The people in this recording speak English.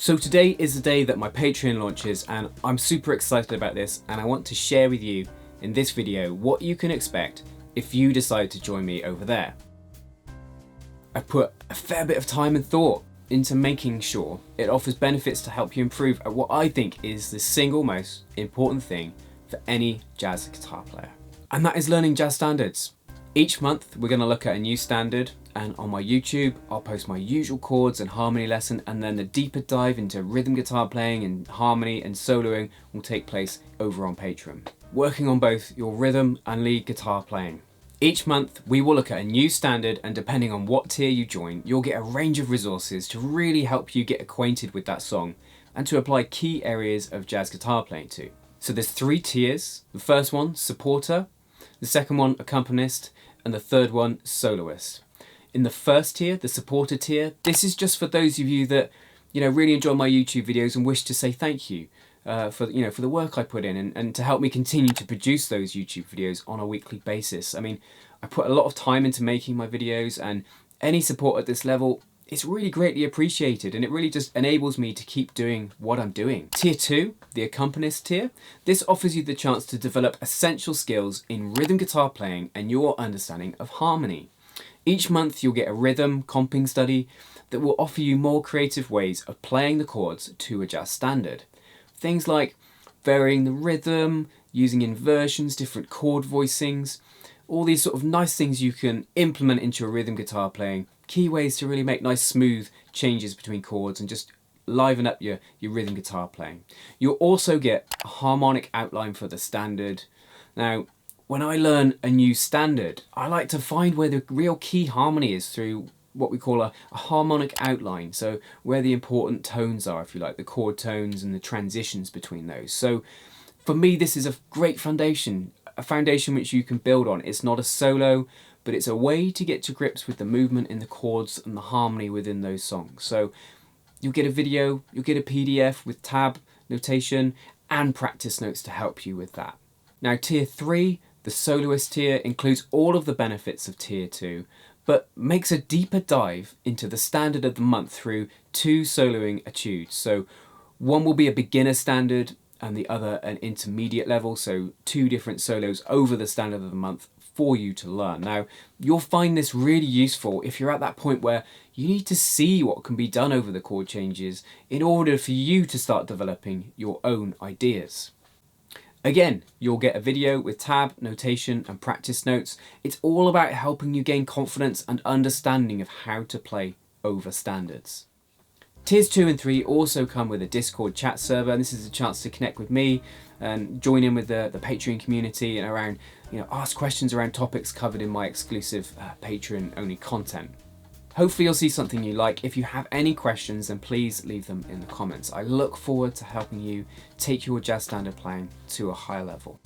So today is the day that my Patreon launches, and I'm super excited about this, and I want to share with you in this video what you can expect if you decide to join me over there. I put a fair bit of time and thought into making sure it offers benefits to help you improve at what I think is the single most important thing for any jazz guitar player. And that is learning jazz standards. Each month we're going to look at a new standard, and on my YouTube I'll post my usual chords and harmony lesson, and then the deeper dive into rhythm guitar playing and harmony and soloing will take place over on Patreon, working on both your rhythm and lead guitar playing. Each month we will look at a new standard, and depending on what tier you join, you'll get a range of resources to really help you get acquainted with that song and to apply key areas of jazz guitar playing to. So there's 3 tiers. The first one, supporter, the second one, accompanist, and the third one, soloist. In the first tier, the supporter tier, this is just for those of you that really enjoy my YouTube videos and wish to say thank you for the work I put in and to help me continue to produce those YouTube videos on a weekly basis. I mean, I put a lot of time into making my videos, and any support at this level is really greatly appreciated, and it really just enables me to keep doing what I'm doing. Tier 2, the accompanist tier, this offers you the chance to develop essential skills in rhythm guitar playing and your understanding of harmony. Each month you'll get a rhythm comping study that will offer you more creative ways of playing the chords to a jazz standard. Things like varying the rhythm, using inversions, different chord voicings, all these sort of nice things you can implement into your rhythm guitar playing. Key ways to really make nice smooth changes between chords and just liven up your rhythm guitar playing. You'll also get a harmonic outline for the standard. Now, when I learn a new standard, I like to find where the real key harmony is through what we call a harmonic outline. So where the important tones are, if you like, the chord tones and the transitions between those. So for me, this is a great foundation, a foundation which you can build on. It's not a solo, but it's a way to get to grips with the movement in the chords and the harmony within those songs. So you'll get a video, you'll get a PDF with tab notation and practice notes to help you with that. Now, tier 3, the soloist tier, includes all of the benefits of tier 2, but makes a deeper dive into the standard of the month through 2 soloing etudes. So one will be a beginner standard and the other an intermediate level, so 2 different solos over the standard of the month for you to learn. Now, you'll find this really useful if you're at that point where you need to see what can be done over the chord changes in order for you to start developing your own ideas. Again, you'll get a video with tab, notation and practice notes. It's all about helping you gain confidence and understanding of how to play over standards. Tiers 2 and 3 also come with a Discord chat server, and this is a chance to connect with me and join in with the Patreon community and around, ask questions around topics covered in my exclusive Patreon only content. Hopefully you'll see something you like. If you have any questions, then please leave them in the comments. I look forward to helping you take your jazz standard playing to a higher level.